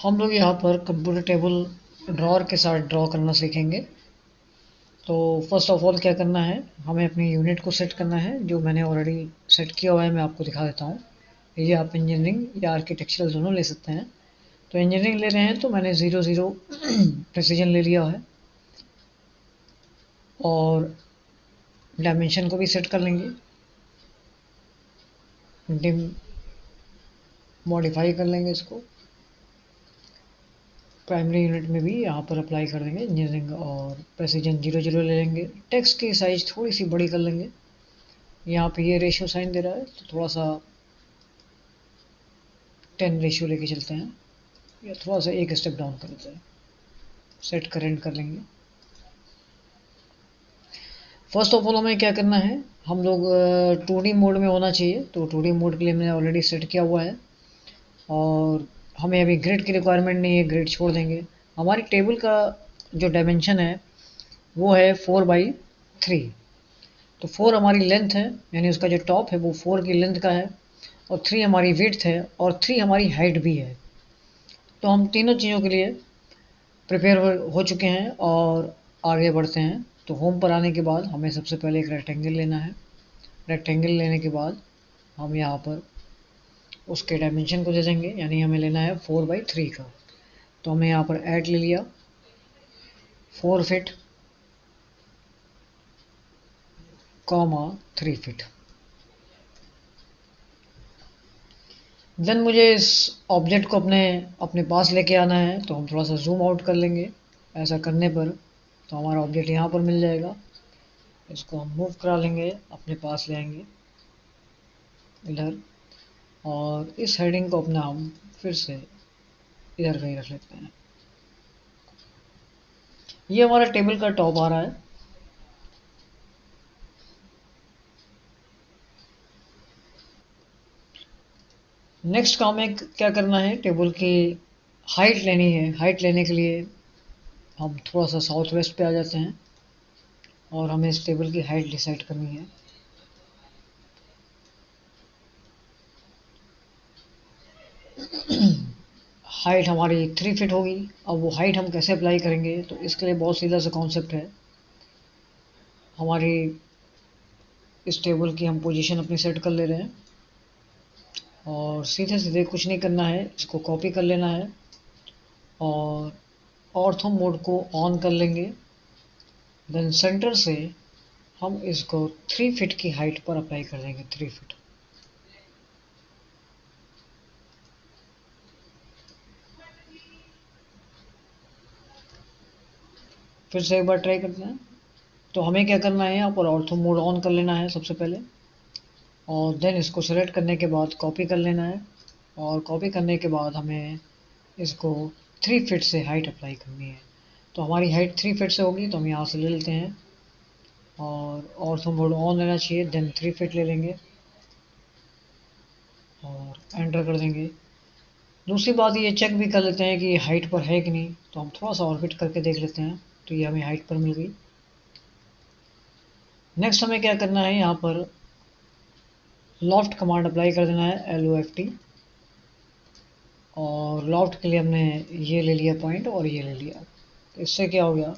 हम लोग यहाँ पर कंप्यूटर टेबल ड्रॉअर के साथ ड्रॉ करना सीखेंगे। तो फर्स्ट ऑफ ऑल क्या करना है, हमें अपनी यूनिट को सेट करना है, जो मैंने ऑलरेडी सेट किया हुआ है। मैं आपको दिखा देता हूँ। ये आप इंजीनियरिंग या आर्किटेक्चरल दोनों ले सकते हैं। तो इंजीनियरिंग ले रहे हैं तो मैंने 0 0 प्रेसिजन ले लिया है और डायमेंशन को भी सेट कर लेंगे। डिम मॉडिफाई कर लेंगे इसको। प्राइमरी यूनिट में भी यहाँ पर अप्लाई कर देंगे इंजीनियरिंग और प्रेसिजन 0 0 ले लेंगे। टेक्स्ट की साइज थोड़ी सी बड़ी कर लेंगे। यहाँ पे ये रेशियो साइन दे रहा है तो थोड़ा सा 10 रेशियो लेके चलते हैं, या थोड़ा सा एक स्टेप डाउन कर देते हैं। सेट करेंट कर लेंगे। फर्स्ट ऑफ ऑल हमें क्या करना है, हम लोग 2D मोड में होना चाहिए। तो 2D मोड के लिए मैंने ऑलरेडी सेट किया हुआ है और हमें अभी ग्रिड की रिक्वायरमेंट नहीं है, ग्रिड छोड़ देंगे। हमारी टेबल का जो डायमेंशन है वो है 4/3। तो 4 हमारी लेंथ है, यानी उसका जो टॉप है वो 4 की लेंथ का है, और 3 हमारी विड्थ है, और 3 हमारी हाइट भी है। तो हम तीनों चीज़ों के लिए प्रिपेयर हो चुके हैं और आगे बढ़ते हैं। तो होम पर आने के बाद हमें सबसे पहले एक रेक्टेंगल लेना है। रेक्टेंगल लेने के बाद हम यहाँ पर उसके डायमेंशन को दे देंगे, यानी हमें लेना है 4/3 का। तो हमने यहाँ पर ऐड ले लिया 4 फीट, 3 फीट। देन मुझे इस ऑब्जेक्ट को अपने अपने पास लेके आना है। तो हम थोड़ा सा जूम आउट कर लेंगे। ऐसा करने पर तो हमारा ऑब्जेक्ट यहाँ पर मिल जाएगा। इसको हम मूव करा लेंगे, अपने पास ले आएंगे इधर, और इस हेडिंग को अपना हम फिर से इधर कहीं रख लेते हैं। ये हमारा टेबल का टॉप आ रहा है। नेक्स्ट काम है क्या करना है, टेबल की हाइट लेनी है। हाइट लेने के लिए हम थोड़ा सा साउथ वेस्ट पे आ जाते हैं और हमें इस टेबल की हाइट डिसाइड करनी है। हाइट हमारी 3 फीट होगी। अब वो हाइट हम कैसे अप्लाई करेंगे, तो इसके लिए बहुत सीधा सा कॉन्सेप्ट है। हमारी इस टेबल की हम पोजीशन अपनी सेट कर ले रहे हैं और सीधे सीधे कुछ नहीं करना है, इसको कॉपी कर लेना है और ऑर्थो मोड को ऑन कर लेंगे। देन सेंटर से हम इसको 3 फीट की हाइट पर अप्लाई कर देंगे। 3 फीट। फिर से एक बार ट्राई करते हैं। तो हमें क्या करना है, यहाँ पर ऑर्थो मोड ऑन कर लेना है सबसे पहले, और देन इसको सेलेक्ट करने के बाद कॉपी कर लेना है, और कॉपी करने के बाद हमें इसको 3 फीट से हाइट अप्लाई करनी है। तो हमारी हाइट 3 फीट से होगी, तो हम यहाँ से ले लेते हैं और ऑर्थो मोड ऑन लेना चाहिए। देन 3 फीट ले लेंगे और एंटर कर देंगे। दूसरी बात ये चेक भी कर लेते हैं कि हाइट पर है कि नहीं। तो हम थोड़ा सा और फिट करके देख लेते हैं। तो ये हमें हाइट पर मिल गई। नेक्स्ट हमें क्या करना है, यहाँ पर लॉफ्ट कमांड अप्लाई कर देना है, LOFT। और लॉफ्ट के लिए हमने ये ले लिया पॉइंट और ये ले लिया। तो इससे क्या हो गया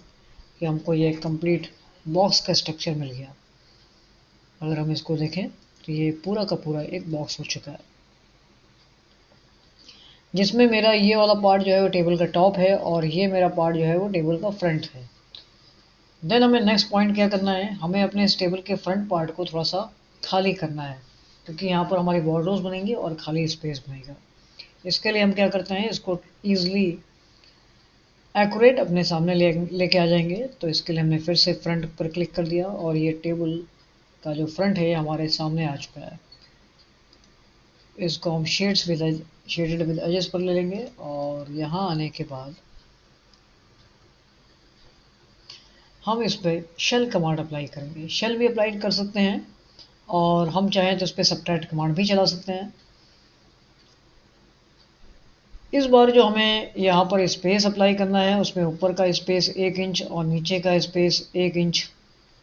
कि हमको ये कंप्लीट बॉक्स का स्ट्रक्चर मिल गया। अगर हम इसको देखें तो ये पूरा का पूरा एक बॉक्स हो चुका है, जिसमें मेरा ये वाला पार्ट जो है वो टेबल का टॉप है और ये मेरा पार्ट जो है वो टेबल का फ्रंट है। देन हमें नेक्स्ट पॉइंट क्या करना है, हमें अपने इस टेबल के फ्रंट पार्ट को थोड़ा सा खाली करना है, क्योंकि यहाँ पर हमारी बॉर्डर्स बनेंगी और खाली स्पेस बनेगा। इसके लिए हम क्या करते हैं, इसको ईजिली एक्यूरेट अपने सामने लेके आ जाएंगे। तो इसके लिए हमने फिर से फ्रंट पर क्लिक कर दिया और ये टेबल का जो फ्रंट है हमारे सामने आ चुका है। इसको हम शेडेड विद एजेस पर ले लेंगे और यहाँ आने के बाद हम इस पर शेल कमांड अप्लाई करेंगे। शेल भी अप्लाई कर सकते हैं और हम चाहें तो इस पर सबट्रैक्ट कमांड भी चला सकते हैं। इस बार जो हमें यहाँ पर स्पेस अप्लाई करना है, उसमें ऊपर का स्पेस 1 इंच और नीचे का स्पेस 1 इंच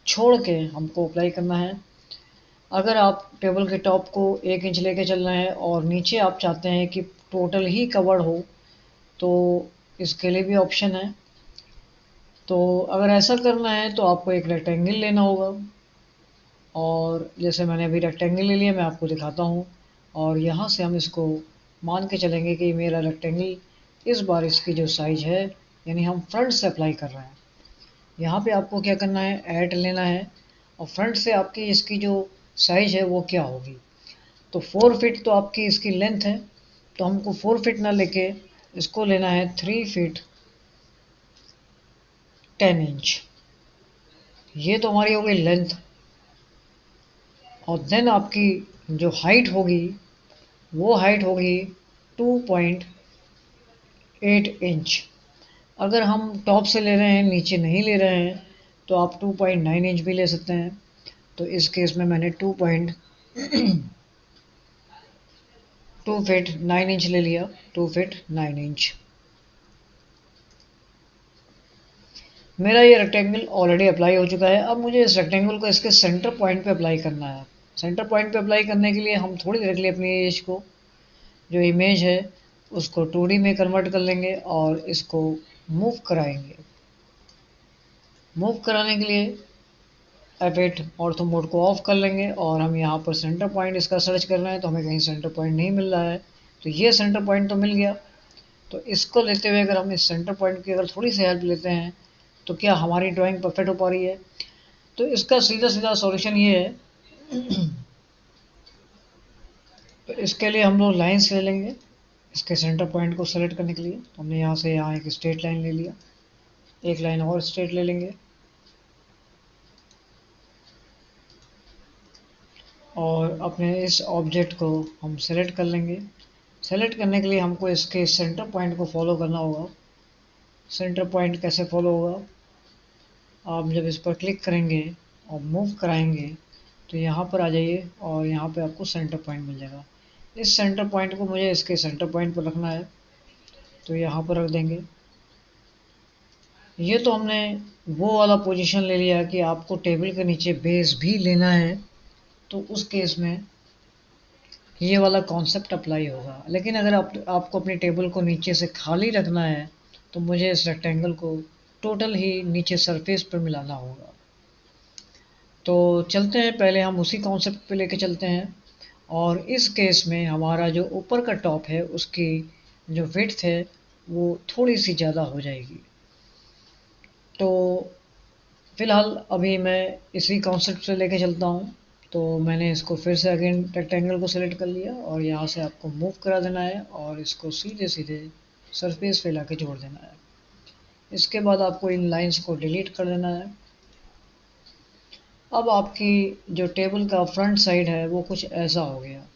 छोड़ के हमको अप्लाई करना है। अगर आप टेबल के टॉप को 1 इंच लेके चल रहे हैं और नीचे आप चाहते हैं कि टोटल ही कवर्ड हो, तो इसके लिए भी ऑप्शन है। तो अगर ऐसा करना है तो आपको एक रेक्टेंगल लेना होगा, और जैसे मैंने अभी रेक्टेंगल ले लिया, मैं आपको दिखाता हूँ। और यहाँ से हम इसको मान के चलेंगे कि मेरा रेक्टेंगल इस बार इसकी जो साइज़ है, यानी हम फ्रंट से अप्लाई कर रहे हैं। यहाँ पे आपको क्या करना है, ऐड लेना है, और फ्रंट से आपकी इसकी जो साइज़ है वो क्या होगी। तो 4 फीट तो आपकी इसकी लेंथ है, तो हमको 4 फीट ना लेके इसको लेना है 3 फीट 10 इंच। ये तो हमारी हो गई लेंथ। और देन आपकी जो हाइट होगी वो हाइट होगी 2.8 इंच। अगर हम टॉप से ले रहे हैं, नीचे नहीं ले रहे हैं, तो आप 2.9 इंच भी ले सकते हैं। तो इस केस में मैंने 2 फीट 9 इंच ले लिया, 2 फीट 9 इंच। मेरा ये रेक्टेंगल ऑलरेडी अप्लाई हो चुका है। अब मुझे इस रेक्टेंगल को इसके सेंटर पॉइंट पे अप्लाई करना है। सेंटर पॉइंट पे अप्लाई करने के लिए हम थोड़ी देर के लिए अपनी इमेज को, जो इमेज है, उसको 2D में कन्वर्ट कर लेंगे और इसको मूव कराएंगे। मूव कराने के लिए F8 ऑर्थो मोड को ऑफ कर लेंगे, और हम यहाँ पर सेंटर पॉइंट इसका सर्च कर रहे हैं, तो हमें कहीं सेंटर पॉइंट नहीं मिल रहा है। तो ये सेंटर पॉइंट तो मिल गया। तो इसको लेते हुए अगर हम इस सेंटर पॉइंट की अगर थोड़ी सी हेल्प लेते हैं, तो क्या हमारी ड्राइंग परफेक्ट हो पा रही है। तो इसका सीधा सीधा सॉल्यूशन ये है। तो इसके लिए हम लोग लाइन्स ले लेंगे इसके सेंटर पॉइंट को सेलेक्ट करने के लिए। तो हमने यहाँ से यहाँ एक स्ट्रेट लाइन ले लिया, एक लाइन और स्ट्रेट ले लेंगे, और अपने इस ऑब्जेक्ट को हम सेलेक्ट कर लेंगे। सेलेक्ट करने के लिए हमको इसके सेंटर पॉइंट को फॉलो करना होगा। सेंटर पॉइंट कैसे फॉलो होगा, आप जब इस पर क्लिक करेंगे और मूव कराएंगे, तो यहाँ पर आ जाइए और यहाँ पे आपको सेंटर पॉइंट मिल जाएगा। इस सेंटर पॉइंट को मुझे इसके सेंटर पॉइंट पर रखना है, तो यहाँ पर रख देंगे। ये तो हमने वो वाला पोजीशन ले लिया कि आपको टेबल के नीचे बेस भी लेना है, तो उस केस में ये वाला कॉन्सेप्ट अप्लाई होगा। लेकिन अगर आपको अपनी टेबल को नीचे से खाली रखना है, तो मुझे इस रेक्टेंगल को टोटल ही नीचे सरफेस पर मिलाना होगा। तो चलते हैं, पहले हम उसी कॉन्सेप्ट पे लेके चलते हैं। और इस केस में हमारा जो ऊपर का टॉप है, उसकी जो विड्थ है वो थोड़ी सी ज़्यादा हो जाएगी। तो फ़िलहाल अभी मैं इसी कॉन्सेप्ट से लेके चलता हूँ। तो मैंने इसको फिर से अगेन रेक्टेंगल को सिलेक्ट कर लिया, और यहाँ से आपको मूव करा देना है और इसको सीधे सीधे सरफेस पे लाके जोड़ देना है। इसके बाद आपको इन लाइंस को डिलीट कर देना है। अब आपकी जो टेबल का फ्रंट साइड है वो कुछ ऐसा हो गया।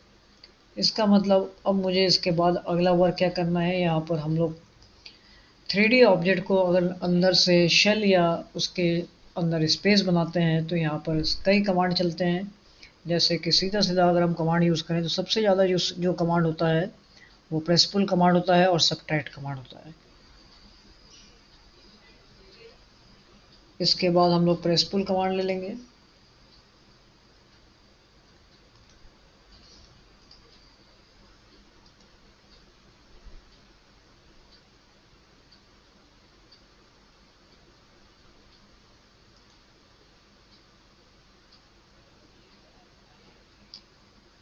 इसका मतलब अब मुझे इसके बाद अगला वर्क क्या करना है, यहाँ पर हम लोग 3D ऑब्जेक्ट को अगर अंदर से शेल या उसके अंदर स्पेस बनाते हैं, तो यहाँ पर कई कमांड चलते हैं। जैसे कि सीधा सीधा अगर हम कमांड यूज़ करें, तो सबसे ज़्यादा जो कमांड होता है वो प्रेस पुल कमांड होता है और सबट्रैक्ट कमांड होता है। इसके बाद हम लोग प्रेस पुल कमांड ले लेंगे।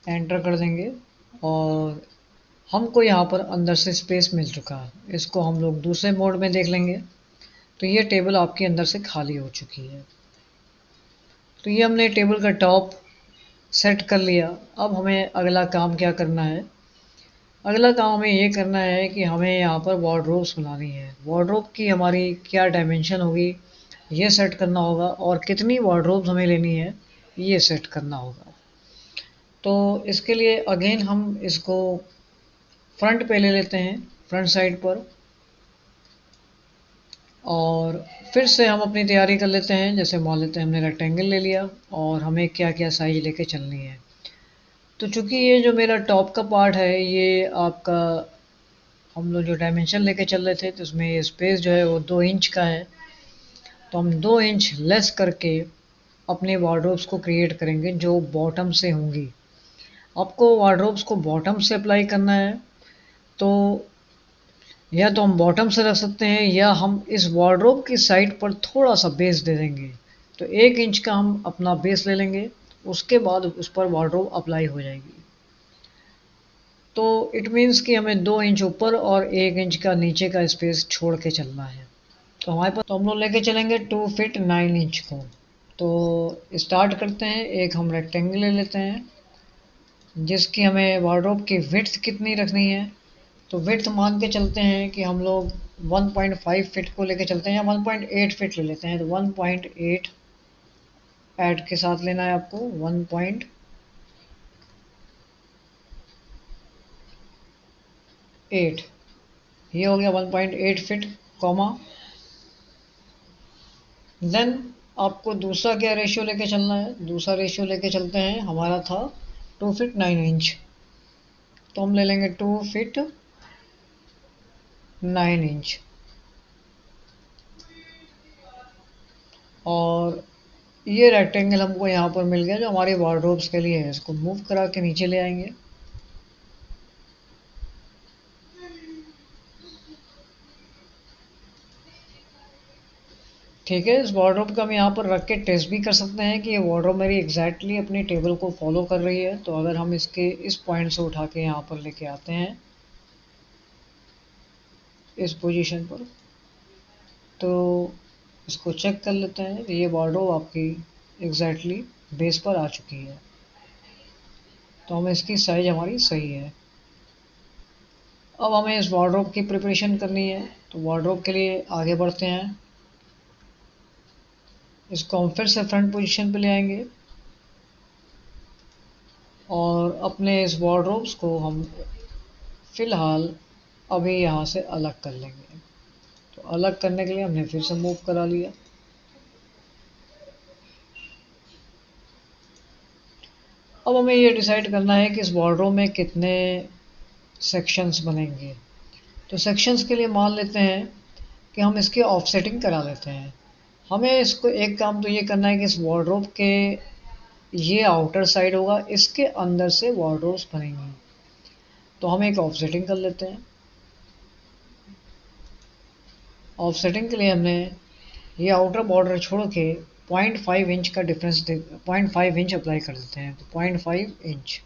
एंटर कर देंगे, और हमको यहाँ पर अंदर से स्पेस मिल चुका है। इसको हम लोग दूसरे मोड में देख लेंगे। तो ये टेबल आपके अंदर से खाली हो चुकी है। तो ये हमने टेबल का टॉप सेट कर लिया। अब हमें अगला काम क्या करना है, अगला काम हमें ये करना है कि हमें यहाँ पर वार्डरोब्स बनानी है। वार्डरोब की हमारी क्या डायमेंशन होगी ये सेट करना होगा, और कितनी वार्डरोब्स हमें लेनी है ये सेट करना होगा। तो इसके लिए अगेन हम इसको फ्रंट पे ले लेते हैं, फ्रंट साइड पर, और फिर से हम अपनी तैयारी कर लेते हैं। जैसे मान लेते हैं हमने रेक्टेंगल ले लिया, और हमें क्या क्या साइज लेके चलनी है। तो चूंकि ये जो मेरा टॉप का पार्ट है, ये आपका हम लोग जो डायमेंशन लेके चल रहे थे, तो उसमें ये स्पेस जो है वो 2 इंच का है। तो हम 2 इंच लेस करके अपने वार्डरोब्स को क्रिएट करेंगे जो बॉटम से होंगी। आपको वार्डरोब्स को बॉटम से अप्लाई करना है, तो या तो हम बॉटम से रख सकते हैं या हम इस वार्डरोब की साइड पर थोड़ा सा बेस दे देंगे। तो 1 इंच का हम अपना बेस ले लेंगे, उसके बाद उस पर वार्डरोब अप्लाई हो जाएगी। तो इट मीन्स कि हमें 2 इंच ऊपर और 1 इंच का नीचे का स्पेस छोड़ के चलना है। तो हमारे पास तो हम लोग लेके चलेंगे 2 फीट 9 इंच को। तो स्टार्ट करते हैं, एक हम रेक्टेंगल ले लेते हैं जिसकी हमें वार्डरोब की विड्थ कितनी रखनी है। तो विड्थ मान के चलते हैं कि हम लोग 1.5 फीट को लेके चलते हैं या 1.8 फीट ले लेते हैं। तो 1.8 ऐड के साथ लेना है आपको 1.8। ये हो गया 1.8 फीट कॉमा। देन आपको दूसरा क्या रेशियो लेके चलना है, दूसरा रेशियो लेके चलते हैं, हमारा था 2 फीट 9 इंच। तो हम ले लेंगे 2 फीट 9 इंच। और ये रेक्टेंगल हमको यहाँ पर मिल गया जो हमारे वार्डरोब्स के लिए है। इसको मूव करा के नीचे ले आएंगे। ठीक है, इस वार्डरोब का हम यहाँ पर रख के टेस्ट भी कर सकते हैं कि ये वार्डरोब मेरी एग्जैक्टली अपनी टेबल को फॉलो कर रही है। तो अगर हम इसके इस पॉइंट से उठा के यहाँ पर लेके आते हैं इस पोजीशन पर, तो इसको चेक कर लेते हैं। ये वार्डरोब आपकी एग्जैक्टली बेस पर आ चुकी है। तो हमें इसकी साइज हमारी सही है। अब हमें इस वार्डरोब की प्रिपरेशन करनी है। तो वार्डरोब के लिए आगे बढ़ते हैं। इसको हम फिर से फ्रंट पोजीशन पे ले आएंगे और अपने इस वार्डरोब्स को हम फिलहाल अभी यहाँ से अलग कर लेंगे। तो अलग करने के लिए हमने फिर से मूव करा लिया। अब हमें ये डिसाइड करना है कि इस वार्डरोब में कितने सेक्शंस बनेंगे। तो सेक्शंस के लिए मान लेते हैं कि हम इसकी ऑफसेटिंग करा लेते हैं। हमें इसको एक काम तो ये करना है कि इस वार्डरोब के ये आउटर साइड होगा, इसके अंदर से वार्डरोब्स बनेंगी। तो हम एक ऑफसेटिंग कर लेते हैं। ऑफसेटिंग के लिए हमने ये आउटर बॉर्डर छोड़ के 0.5 इंच का डिफरेंस 0.5 इंच अप्लाई कर देते हैं। तो 0.5 इंच।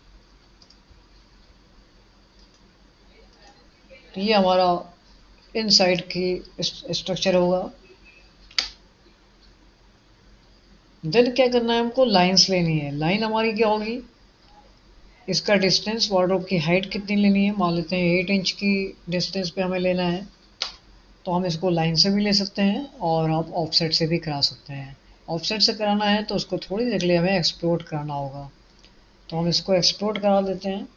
तो ये हमारा इनसाइड की स्ट्रक्चर होगा। देन क्या करना है, हमको लाइंस लेनी है। लाइन हमारी क्या होगी, इसका डिस्टेंस वार्डरोब की हाइट कितनी लेनी है, मान लेते हैं 8 इंच की डिस्टेंस पे हमें लेना है। तो हम इसको लाइन से भी ले सकते हैं और आप ऑफसेट से भी करा सकते हैं। ऑफसेट से कराना है तो उसको थोड़ी देर के लिए हमें एक्सपोर्ट कराना होगा। तो हम इसको एक्सपोर्ट करा देते हैं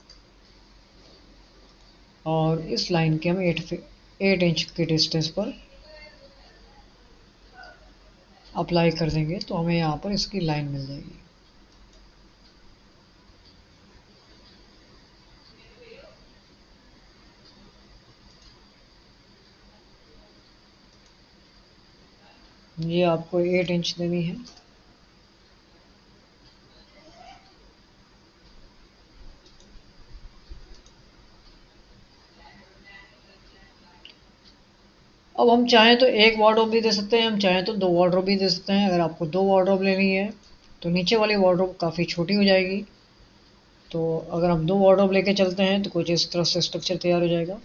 और इस लाइन के हम 8 इंच की डिस्टेंस पर अप्लाई कर देंगे। तो हमें यहाँ पर इसकी लाइन मिल जाएगी। ये आपको 8 इंच देनी है। अब हम चाहें तो एक वार्डरोब भी दे सकते हैं, हम चाहें तो 2 वार्डरोब भी दे सकते हैं। अगर आपको 2 वार्डरोब लेनी है तो नीचे वाली वार्डरोब काफ़ी छोटी हो जाएगी। तो अगर हम 2 वार्डरोब लेके चलते हैं तो कुछ इस तरह से स्ट्रक्चर तैयार हो जाएगा।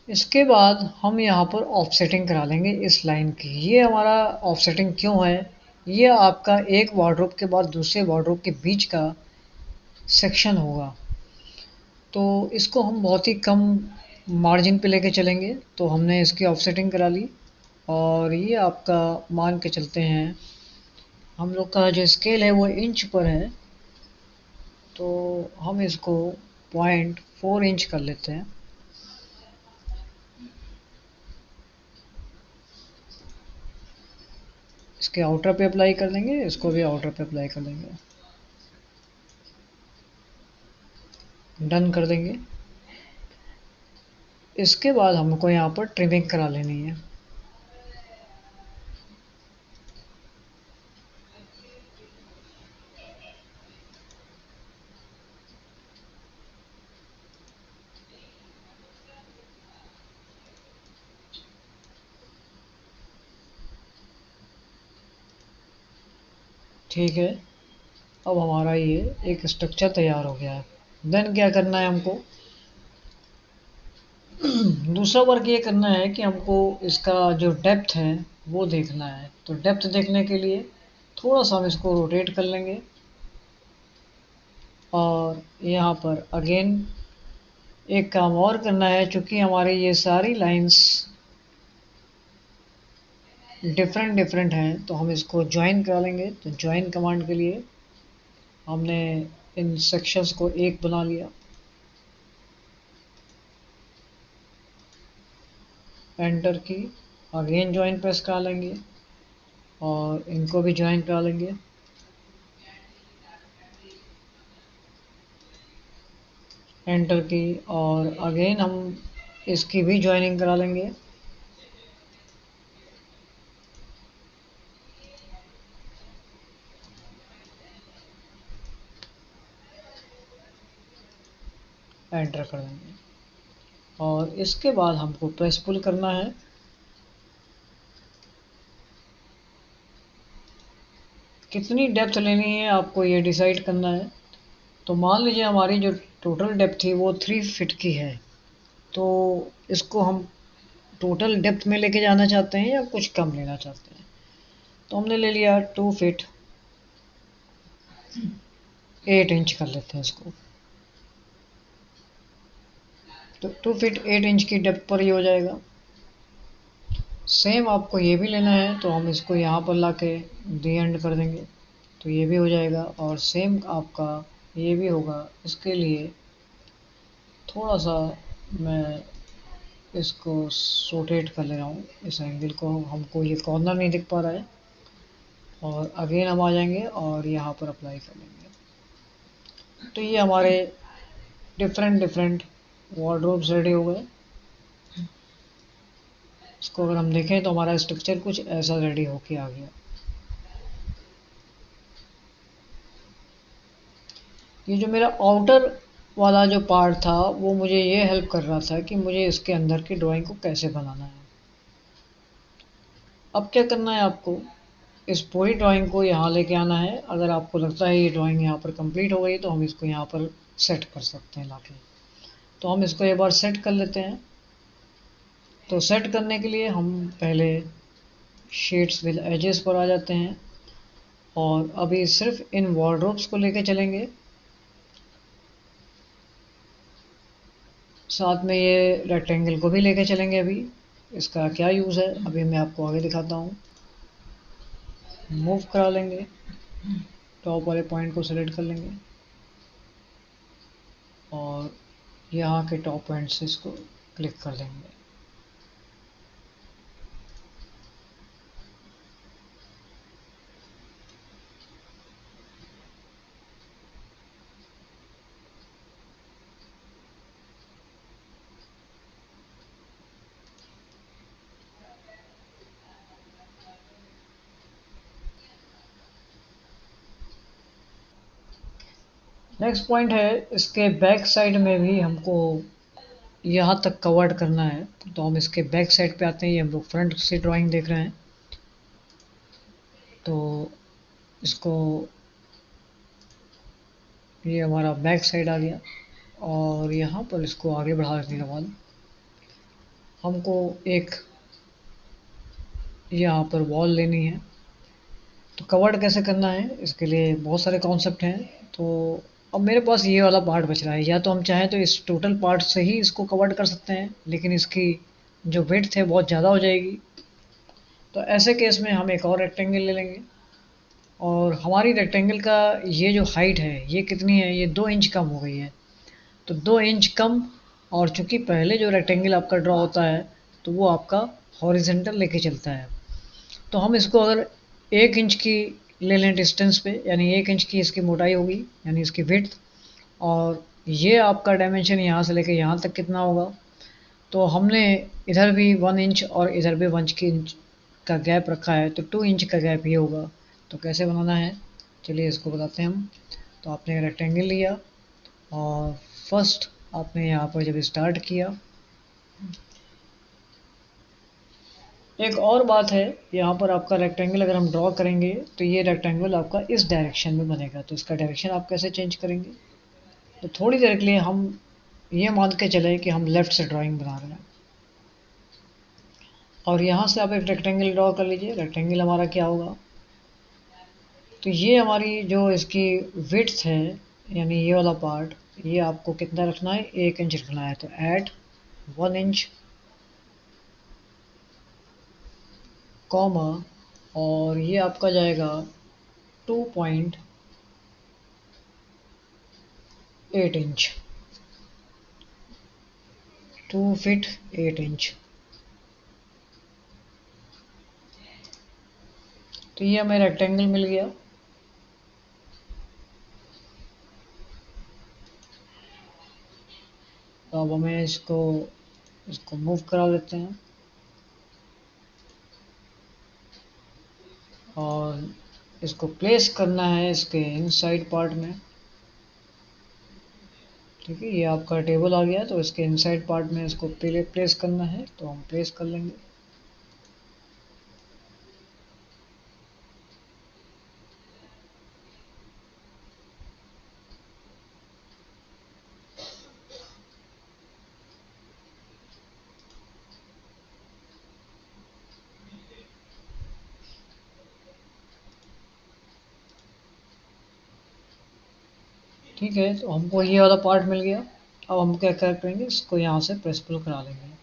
इसके बाद हम यहाँ पर ऑफसेटिंग करा लेंगे इस लाइन की। ये हमारा ऑफसेटिंग क्यों है, ये आपका एक वार्डरोब के बाद दूसरे वार्डरोब के बीच का सेक्शन होगा। तो इसको हम बहुत ही कम मार्जिन पे लेके चलेंगे। तो हमने इसकी ऑफसेटिंग करा ली और ये आपका मान के चलते हैं, हम लोग का जो स्केल है वो इंच पर है। तो हम इसको 0.4 इंच कर लेते हैं। इसके आउटर पे अप्लाई कर देंगे, इसको भी आउटर पे अप्लाई कर देंगे। डन कर देंगे। इसके बाद हमको यहाँ पर ट्रिमिंग करा लेनी है। ठीक है, अब हमारा ये एक स्ट्रक्चर तैयार हो गया है। देन क्या करना है हमको, दूसरा वर्क ये करना है कि हमको इसका जो डेप्थ है वो देखना है। तो डेप्थ देखने के लिए थोड़ा सा हम इसको रोटेट कर लेंगे और यहाँ पर अगेन एक काम और करना है। चूँकि हमारी ये सारी लाइंस डिफरेंट डिफरेंट हैं तो हम इसको ज्वाइन करा लेंगे। तो ज्वाइन कमांड के लिए हमने इन सेक्शंस को एक बना लिया, एंटर की, अगेन ज्वाइन प्रेस करा लेंगे और इनको भी ज्वाइन करा लेंगे। एंटर की और अगेन हम इसकी भी ज्वाइनिंग करा लेंगे। एंटर कर देंगे और इसके बाद हमको प्रेस पुल करना है। कितनी डेप्थ लेनी है आपको ये डिसाइड करना है। तो मान लीजिए हमारी जो टोटल डेप्थ थी वो 3 फीट की है, तो इसको हम टोटल डेप्थ में लेके जाना चाहते हैं या कुछ कम लेना चाहते हैं। तो हमने ले लिया 2 फीट 8 इंच कर लेते हैं इसको। तो 2 फीट 8 इंच की डेप्थ पर ही हो जाएगा। सेम आपको ये भी लेना है तो हम इसको यहाँ पर ला के दी एंड कर देंगे तो ये भी हो जाएगा। और सेम आपका ये भी होगा। इसके लिए थोड़ा सा मैं इसको रोटेट कर ले रहा हूँ, इस एंगल को, हमको ये कॉर्नर नहीं दिख पा रहा है। और अगेन हम आ जाएंगे और यहाँ पर अप्लाई कर लेंगे। तो ये हमारे डिफरेंट डिफरेंट वार्डरोब्स रेडी हो गए। इसको अगर हम देखें तो हमारा स्ट्रक्चर कुछ ऐसा रेडी होके आ गया। ये जो मेरा आउटर वाला जो पार्ट था वो मुझे ये हेल्प कर रहा था कि मुझे इसके अंदर की ड्राइंग को कैसे बनाना है। अब क्या करना है आपको, इस पूरी ड्राइंग को यहाँ लेके आना है। अगर आपको लगता है ये ड्राइंग यहाँ पर कंप्लीट हो गई तो हम इसको यहाँ पर सेट कर सकते हैं लाके। तो हम इसको एक बार सेट कर लेते हैं। तो सेट करने के लिए हम पहले शेड्स विद एजेस पर आ जाते हैं और अभी सिर्फ इन वार्डरोब्स को लेके चलेंगे। साथ में ये रेक्टेंगल को भी लेके चलेंगे। अभी इसका क्या यूज़ है अभी मैं आपको आगे दिखाता हूँ। मूव करा लेंगे, टॉप वाले पॉइंट को सेलेक्ट कर लेंगे और यहाँ के टॉप पॉइंट से इसको क्लिक कर देंगे। नेक्स्ट पॉइंट है, इसके बैक साइड में भी हमको यहाँ तक कवर्ड करना है। तो हम इसके बैक साइड पे आते हैं। ये हम लोग फ्रंट से ड्राइंग देख रहे हैं तो इसको, ये हमारा बैक साइड आ गया और यहाँ पर इसको आगे बढ़ा देने के बाद हमको एक यहाँ पर वॉल लेनी है। तो कवर्ड कैसे करना है इसके लिए बहुत सारे कॉन्सेप्ट हैं। तो अब मेरे पास ये वाला पार्ट बच रहा है, या तो हम चाहें तो इस टोटल पार्ट से ही इसको कवर्ड कर सकते हैं लेकिन इसकी जो विड्थ है बहुत ज़्यादा हो जाएगी। तो ऐसे केस में हम एक और रेक्टेंगल ले लेंगे और हमारी रेक्टेंगल का ये जो हाइट है ये कितनी है, ये 2 इंच कम हो गई है। तो 2 इंच कम, और चूंकि पहले जो रेक्टेंगल आपका ड्रॉ होता है तो वो आपका हॉरिजेंटल लेके चलता है। तो हम इसको अगर 1 इंच की ले लें डिस्टेंस पे, यानी 1 इंच की इसकी मोटाई होगी यानी इसकी विड्थ, और ये आपका डायमेंशन यहाँ से लेके यहाँ तक कितना होगा। तो हमने इधर भी 1 इंच और इधर भी 1 इंच का गैप रखा है तो 2 इंच का गैप ये होगा। तो कैसे बनाना है चलिए इसको बताते हैं हम। तो आपने रेक्टेंगल लिया और फर्स्ट आपने यहाँ पर जब स्टार्ट किया एक और बात है, यहाँ पर आपका रेक्टेंगल अगर हम ड्रॉ करेंगे तो ये रेक्टेंगल आपका इस डायरेक्शन में बनेगा, तो इसका डायरेक्शन आप कैसे चेंज करेंगे? तो थोड़ी देर के लिए हम ये मान के चले कि हम लेफ़्ट से ड्राइंग बना रहे हैं, और यहाँ से आप एक रेक्टेंगल ड्रॉ कर लीजिए। रेक्टेंगल हमारा क्या होगा? तो ये हमारी जो इसकी विड्थ है, यानी ये वाला पार्ट, ये आपको कितना रखना है? 1 इंच रखना है। तो ऐट 1 इंच कॉमा, और ये आपका जाएगा 2.8 इंच, 2 फीट 8 इंच। तो ये हमें रेक्टेंगल मिल गया। तो अब हमें इसको इसको मूव करा लेते हैं, और इसको प्लेस करना है इसके इनसाइड पार्ट में। ठीक है, ये आपका टेबल आ गया, तो इसके इनसाइड पार्ट में इसको प्लेस करना है, तो हम प्लेस कर लेंगे। ठीक है, तो हमको ये वाला पार्ट मिल गया। अब हम क्या क्या करेंगे, इसको यहाँ से प्रेस पुल करा लेंगे।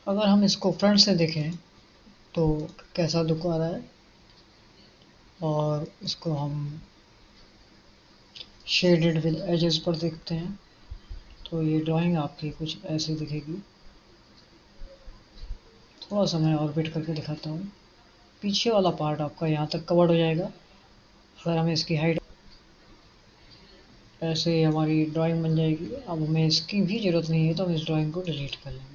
अगर हम इसको फ्रंट से देखें तो कैसा लुक आ रहा है, और इसको हम शेडेड विद एजेस पर देखते हैं, तो ये ड्राइंग आपकी कुछ ऐसी दिखेगी। थोड़ा सा मैं और वेट करके दिखाता हूँ। पीछे वाला पार्ट आपका यहाँ तक कवर्ड हो जाएगा। अगर हमें इसकी हाइट, ऐसे हमारी ड्राइंग बन जाएगी। अब हमें इसकी भी ज़रूरत नहीं है, तो हम इस ड्राइंग को डिलीट कर लेंगे।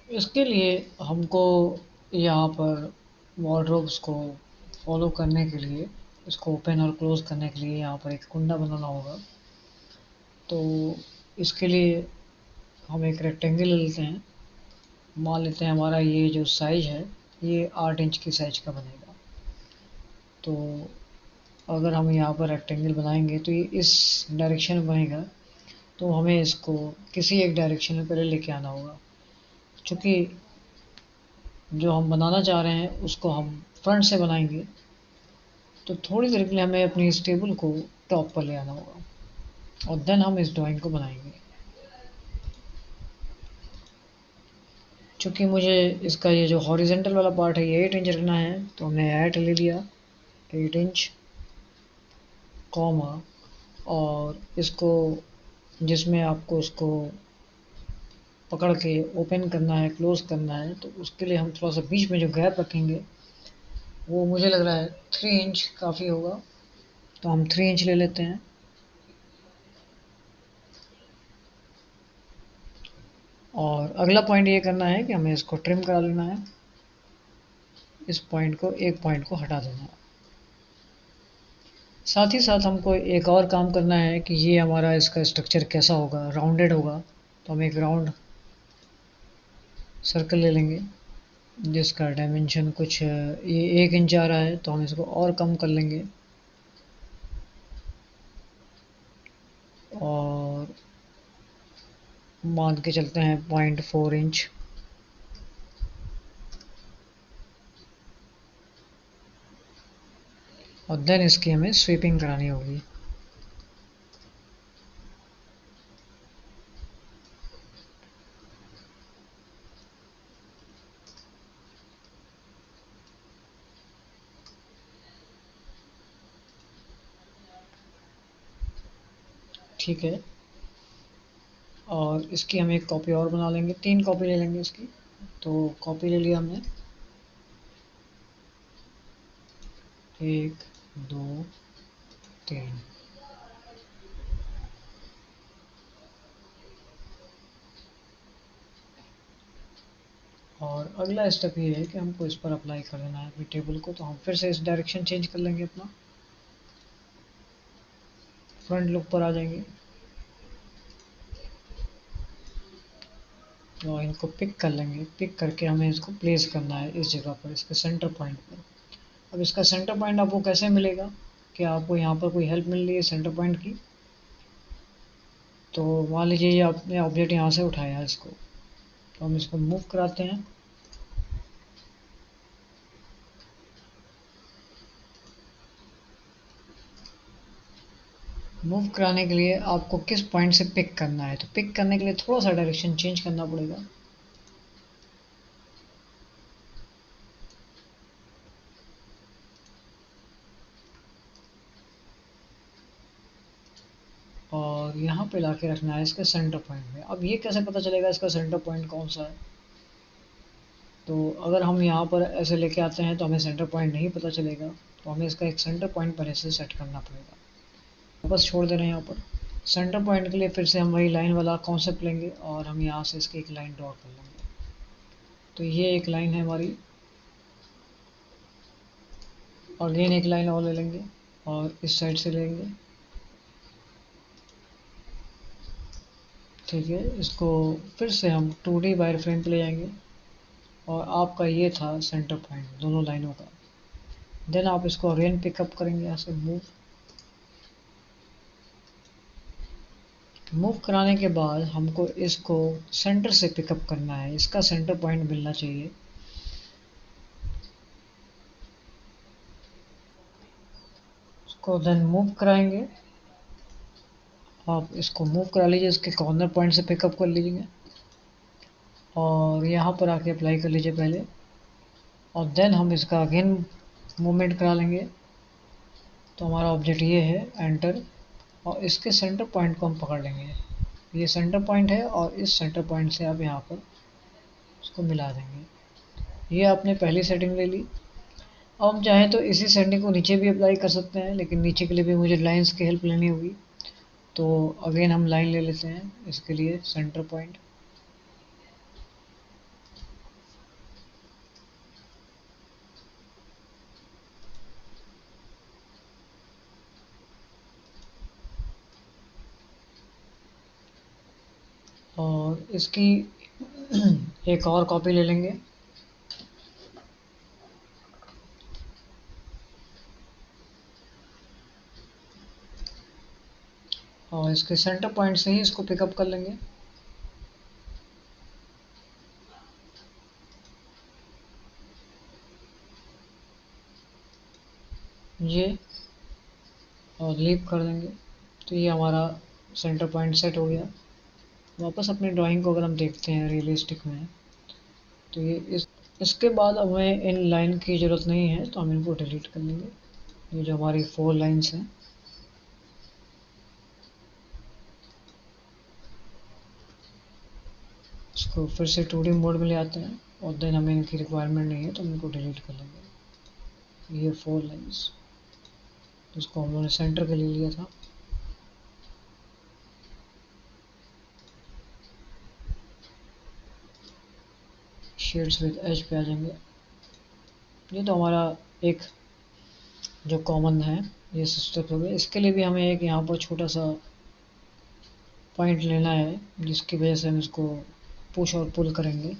इसके लिए हमको यहाँ पर वॉर्डरोब्स को फॉलो करने के लिए, इसको ओपन और क्लोज़ करने के लिए यहाँ पर एक कुंडा बनाना होगा। तो इसके लिए हम एक रेक्टेंगल ले लेते हैं। मान लेते हैं हमारा ये जो साइज़ है, ये 8 इंच की साइज़ का बनेगा। तो अगर हम यहाँ पर रेक्टेंगल बनाएंगे तो ये इस डायरेक्शन में बनेगा, तो हमें इसको किसी एक डायरेक्शन में पहले लेके आना होगा। चूँकि जो हम बनाना चाह रहे हैं उसको हम फ्रंट से बनाएंगे, तो थोड़ी देर के लिए हमें अपनी इस टेबल को टॉप पर ले आना होगा, और देन हम इस ड्राइंग को बनाएंगे। चूँकि मुझे इसका ये जो हॉरिजेंटल वाला पार्ट है ये 8 इंच रखना है, तो हमने 8 ले लिया, 8 इंच कॉमा, और इसको जिसमें आपको उसको पकड़ के ओपन करना है, क्लोज़ करना है, तो उसके लिए हम थोड़ा सा बीच में जो गैप रखेंगे वो मुझे लग रहा है 3 इंच काफ़ी होगा। तो हम 3 इंच ले लेते हैं। और अगला पॉइंट ये करना है कि हमें इसको ट्रिम करा लेना है, इस पॉइंट को, एक पॉइंट को हटा देना है। साथ ही साथ हमको एक और काम करना है कि ये हमारा इसका स्ट्रक्चर कैसा होगा, राउंडेड होगा। तो हम एक राउंड सर्कल ले लेंगे जिसका डायमेंशन कुछ ये 1 इंच आ रहा है, तो हम इसको और कम कर लेंगे, और मान के चलते हैं 0.4 इंच। और देन इसकी हमें स्वीपिंग करानी होगी। ठीक है, और इसकी हम एक कॉपी और बना लेंगे, 3 कॉपी ले लेंगे इसकी। तो कॉपी ले लिया हमने, 1 2 3। और अगला स्टेप ये है कि हमको इस पर अप्लाई कर देना है अपनी टेबल को। तो हम फिर से इस डायरेक्शन चेंज कर लेंगे, अपना फ्रंट लुक पर आ जाएंगे और इनको पिक कर लेंगे। पिक करके हमें इसको प्लेस करना है इस जगह पर, इसके सेंटर पॉइंट पर। अब इसका सेंटर पॉइंट आपको कैसे मिलेगा, कि आपको यहाँ पर कोई हेल्प मिल रही है सेंटर पॉइंट की। तो मान लीजिए ये आपने ऑब्जेक्ट यहाँ से उठाया है इसको, तो हम इसको मूव कराते हैं। मूव कराने के लिए आपको किस पॉइंट से पिक करना है, तो पिक करने के लिए थोड़ा सा डायरेक्शन चेंज करना पड़ेगा। और यहाँ पे लाके रखना है इसके सेंटर पॉइंट में। अब ये कैसे पता चलेगा इसका सेंटर पॉइंट कौन सा है, तो अगर हम यहाँ पर ऐसे लेके आते हैं तो हमें सेंटर पॉइंट नहीं पता चलेगा। तो हमें इसका एक सेंटर पॉइंट पहले से सेट करना पड़ेगा। बस छोड़ दे रहे हैं यहाँ पर। सेंटर पॉइंट के लिए फिर से हम वही लाइन वाला कॉन्सेप्ट लेंगे और हम यहाँ से इसकी एक लाइन ड्रॉ कर लेंगे। तो ये एक लाइन है हमारी, और अगेन एक लाइन और ले लेंगे और इस साइड से लेंगे। ठीक है, इसको फिर से हम 2D वायर फ्रेम पे ले जाएंगे और आपका ये था सेंटर पॉइंट दोनों लाइनों का। देन आप इसको अगेन पिकअप करेंगे यहाँ से, मूव कराने के बाद हमको इसको सेंटर से पिकअप करना है, इसका सेंटर पॉइंट मिलना चाहिए। इसको देन मूव कराएंगे, आप इसको मूव करा लीजिए, इसके कॉर्नर पॉइंट से पिकअप कर लीजिए और यहाँ पर आके अप्लाई कर लीजिए पहले। और देन हम इसका अगेन मूवमेंट करा लेंगे। तो हमारा ऑब्जेक्ट ये है एंटर, और इसके सेंटर पॉइंट को हम पकड़ लेंगे। ये सेंटर पॉइंट है और इस सेंटर पॉइंट से आप यहाँ पर इसको मिला देंगे। ये आपने पहली सेटिंग ले ली। अब हम चाहें तो इसी सेटिंग को नीचे भी अप्लाई कर सकते हैं, लेकिन नीचे के लिए भी मुझे लाइंस की हेल्प लेनी होगी। तो अगेन हम लाइन ले लेते हैं इसके लिए सेंटर पॉइंट। और इसकी एक और कॉपी ले लेंगे। और इसके सेंटर पॉइंट से ही इसको पिकअप कर लेंगे। ये और लीव कर देंगे। तो ये हमारा सेंटर पॉइंट सेट हो गया। वापस अपनी ड्राइंग को अगर हम देखते हैं रियलिस्टिक में, तो ये इसके बाद हमें इन लाइन की ज़रूरत नहीं है, तो हम इनको डिलीट कर लेंगे। ये जो हमारी 4 लाइन्स हैं, इसको फिर से 2D मोड में ले आते हैं और देन हमें इनकी रिक्वायरमेंट नहीं है तो हम इनको डिलीट कर लेंगे। ये 4 लाइन्स जिसको हम लोगों ने सेंटर के लिए लिया था। शेड्स विद एज पे आ जाएंगे। ये तो हमारा एक जो कॉमन है ये स्टेप हो गया। इसके लिए भी हमें एक यहाँ पर छोटा सा पॉइंट लेना है, जिसकी वजह से हम इसको पुश और पुल करेंगे।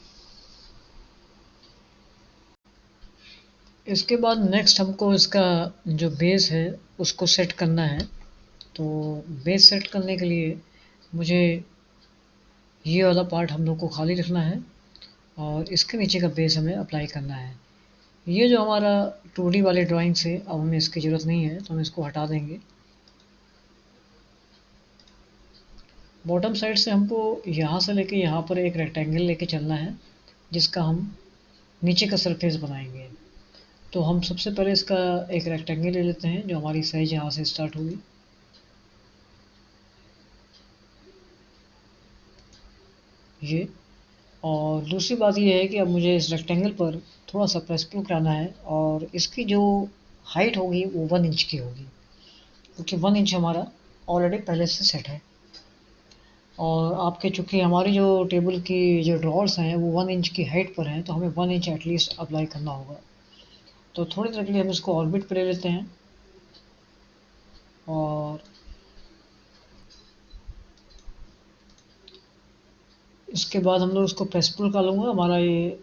इसके बाद नेक्स्ट हमको इसका जो बेस है उसको सेट करना है। तो बेस सेट करने के लिए मुझे ये वाला पार्ट हम लोग को खाली रखना है और इसके नीचे का बेस हमें अप्लाई करना है। ये जो हमारा 2D वाले ड्राइंग से अब हमें इसकी ज़रूरत नहीं है, तो हम इसको हटा देंगे। बॉटम साइड से हमको यहाँ से लेके यहाँ पर एक रेक्टेंगल लेके चलना है, जिसका हम नीचे का सरफेस बनाएंगे। तो हम सबसे पहले इसका एक रेक्टेंगल ले लेते हैं, जो हमारी साइज यहाँ से स्टार्ट होगी। ये। और दूसरी बात ये है कि अब मुझे इस रेक्टेंगल पर थोड़ा सा प्रेस पुल कराना है, और इसकी जो हाइट होगी वो 1 इंच की होगी, क्योंकि 1 इंच हमारा ऑलरेडी पहले से सेट है। और आपके चूँकि हमारी जो टेबल की जो ड्रॉर्स हैं वो 1 इंच की हाइट पर हैं, तो हमें 1 इंच एटलीस्ट अप्लाई करना होगा। तो थोड़ी देर के लिए हम इसको ऑर्बिट पे ले लेते हैं, और इसके बाद हम लोग इसको प्रेस पुल कर लूँगा। हमारा ये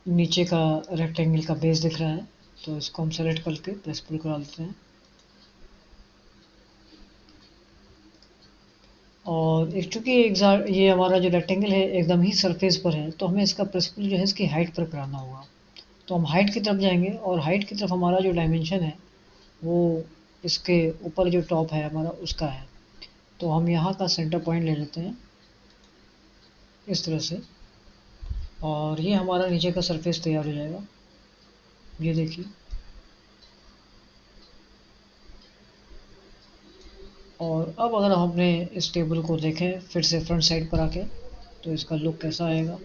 नीचे का रेक्टेंगल का बेस दिख रहा है, तो इसको हम सेलेक्ट करके प्रेस पुल करा लेते हैं। और एक चूँकि ये हमारा जो रेक्टेंगल है एकदम ही सरफेस पर है, तो हमें इसका प्रेस पुल जो है इसकी हाइट पर कराना होगा। तो हम हाइट की तरफ जाएंगे, और हाइट की तरफ हमारा जो डायमेंशन है वो इसके ऊपर जो टॉप है हमारा उसका है। तो हम यहाँ का सेंटर पॉइंट ले लेते हैं इस तरह से, और ये हमारा नीचे का सरफेस तैयार हो जाएगा। ये देखिए। और अब अगर हम अपने इस टेबल को देखें फिर से फ्रंट साइड पर आके, तो इसका लुक कैसा आएगा।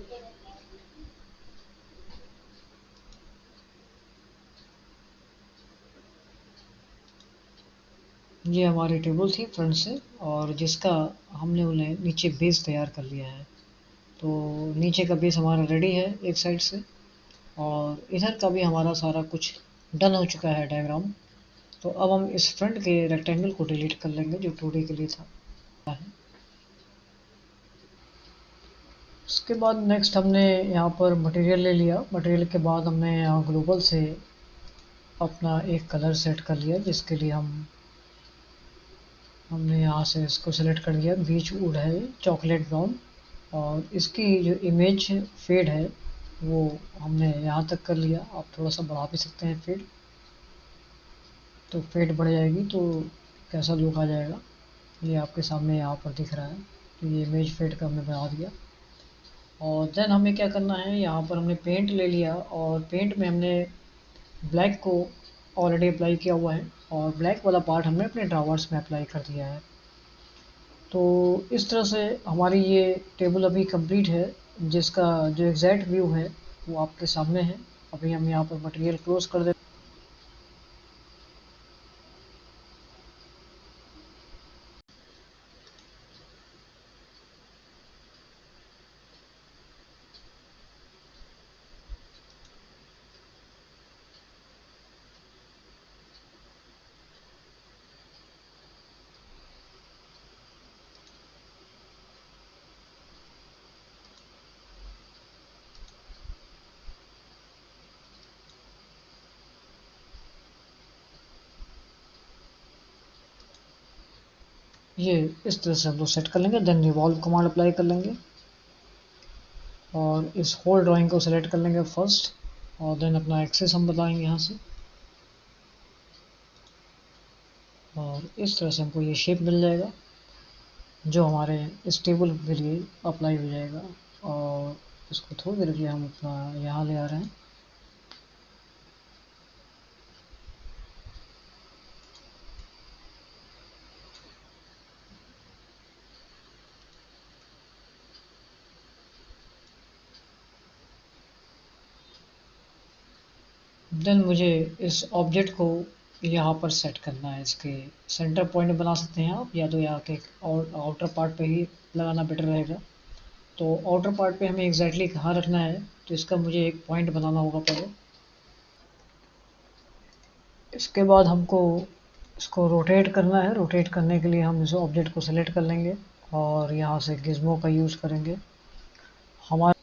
ये हमारी टेबल थी फ्रंट से, और जिसका हमने उन्हें नीचे बेस तैयार कर लिया है। तो नीचे का बेस हमारा रेडी है एक साइड से, और इधर का भी हमारा सारा कुछ डन हो चुका है डायग्राम। तो अब हम इस फ्रंट के रेक्टेंगल को डिलीट कर लेंगे जो 2D के लिए था। उसके बाद नेक्स्ट हमने यहाँ पर मटेरियल ले लिया। मटेरियल के बाद हमने यहाँ ग्लोबल से अपना एक कलर सेट कर लिया, जिसके लिए हमने यहाँ से इसको सेलेक्ट कर लिया। बीच वुड है चॉकलेट ब्राउन, और इसकी जो इमेज फेड है वो हमने यहाँ तक कर लिया। आप थोड़ा सा बढ़ा भी सकते हैं फेड, तो फेड बढ़ जाएगी तो कैसा लुक आ जाएगा ये आपके सामने यहाँ पर दिख रहा है। तो ये इमेज फेड का हमने बना दिया। और देन हमें क्या करना है, यहाँ पर हमने पेंट ले लिया, और पेंट में हमने ब्लैक को ऑलरेडी अप्लाई किया हुआ है, और ब्लैक वाला पार्ट हमने अपने ड्रावर्स में अप्लाई कर दिया है। तो इस तरह से हमारी ये टेबल अभी कंप्लीट है, जिसका जो एग्जैक्ट व्यू है वो आपके सामने है। अभी हम यहाँ पर मटेरियल क्लोज कर देते ये इस तरह से हम लोग सेट कर लेंगे। देन रिवॉल्व कमांड अप्लाई कर लेंगे, और इस होल ड्राइंग को सेलेक्ट कर लेंगे फर्स्ट, और देन अपना एक्सेस हम बताएंगे यहाँ से, और इस तरह से हमको ये शेप मिल जाएगा जो हमारे इस टेबल के लिए अप्लाई हो जाएगा। और इसको थोड़ी देर के लिए हम अपना यहाँ ले आ रहे हैं। देन मुझे इस ऑब्जेक्ट को यहाँ पर सेट करना है। इसके सेंटर पॉइंट बना सकते हैं आप, या तो यहाँ के और आउटर पार्ट पे ही लगाना बेटर रहेगा। तो आउटर पार्ट पे हमें एग्जैक्टली कहाँ रखना है, तो इसका मुझे एक पॉइंट बनाना होगा पहले। इसके बाद हमको इसको रोटेट करना है। रोटेट करने के लिए हम इस ऑब्जेक्ट को सेलेक्ट कर लेंगे, और यहाँ से गिज़्मो का यूज़ करेंगे। हमारा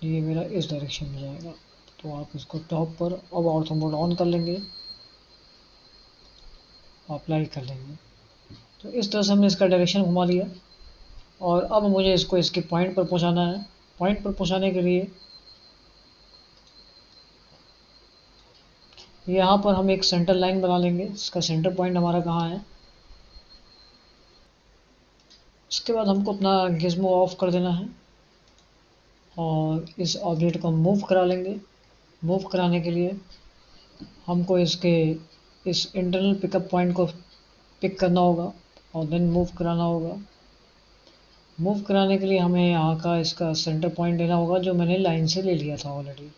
ये मेरा इस डायरेक्शन में जाएगा, तो आप इसको टॉप पर अब ऑर्थो मोड ऑन कर लेंगे, अप्लाई कर लेंगे। तो इस तरह से हमने इसका डायरेक्शन घुमा लिया, और अब मुझे इसको इसके पॉइंट पर पहुंचाना है। पॉइंट पर पहुंचाने के लिए यहाँ पर हम एक सेंटर लाइन बना लेंगे। इसका सेंटर पॉइंट हमारा कहाँ है। इसके बाद हमको अपना गिज़्मो ऑफ कर देना है, और इस ऑब्जेक्ट को मूव करा लेंगे। मूव कराने के लिए हमको इसके इस इंटरनल पिकअप पॉइंट को पिक करना होगा, और देन मूव कराना होगा। मूव कराने के लिए हमें यहाँ का इसका सेंटर पॉइंट लेना होगा, जो मैंने लाइन से ले लिया था ऑलरेडी,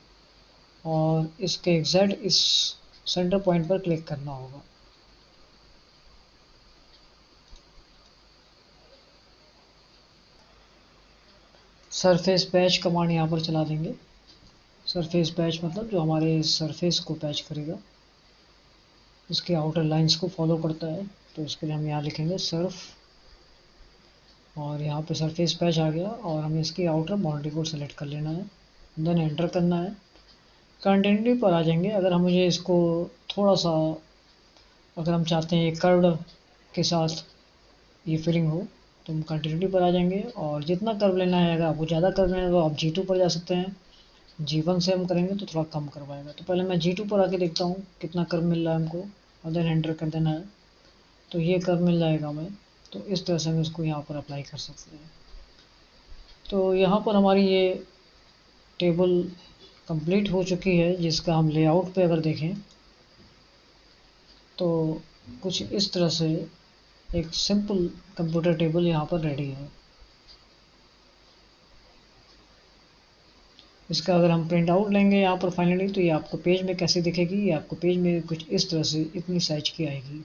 और इसके एग्जैक्ट इस सेंटर पॉइंट पर क्लिक करना होगा। सरफेस पैच कमांड यहाँ पर चला देंगे। सरफेस पैच मतलब जो हमारे सरफेस को पैच करेगा, इसके आउटर लाइंस को फॉलो करता है। तो इसके लिए हम यहाँ लिखेंगे सर्फ, और यहाँ पे सरफेस पैच आ गया, और हमें इसकी आउटर बाउंड्री को सेलेक्ट कर लेना है, देन एंटर करना है। कंटिन्यूटी पर आ जाएंगे। अगर हम मुझे इसको थोड़ा सा, अगर हम चाहते हैं कर्व के साथ ये फिलिंग हो, तो हम कंटिन्यूटी पर आ जाएंगे, और जितना कर्व लेना है, अगर आपको ज़्यादा कर्व लेना है तो आप G2 पर जा सकते हैं। G1 से हम करेंगे तो थोड़ा कम करवाएगा। तो पहले मैं G2 पर आके देखता हूँ कितना कर्व मिल रहा है हमको, और देन एंटर कर देना है। तो ये कर्व मिल जाएगा हमें। तो इस तरह से हम इसको यहाँ पर अप्लाई कर सकते हैं। तो यहाँ पर हमारी ये टेबल कंप्लीट हो चुकी है, जिसका हम लेआउट पे अगर देखें तो कुछ इस तरह से एक सिंपल कंप्यूटर टेबल यहाँ पर रेडी है। इसका अगर हम प्रिंट आउट लेंगे यहाँ पर फाइनली, तो ये आपको पेज में कैसे दिखेगी, ये आपको पेज में कुछ इस तरह से इतनी साइज की आएगी।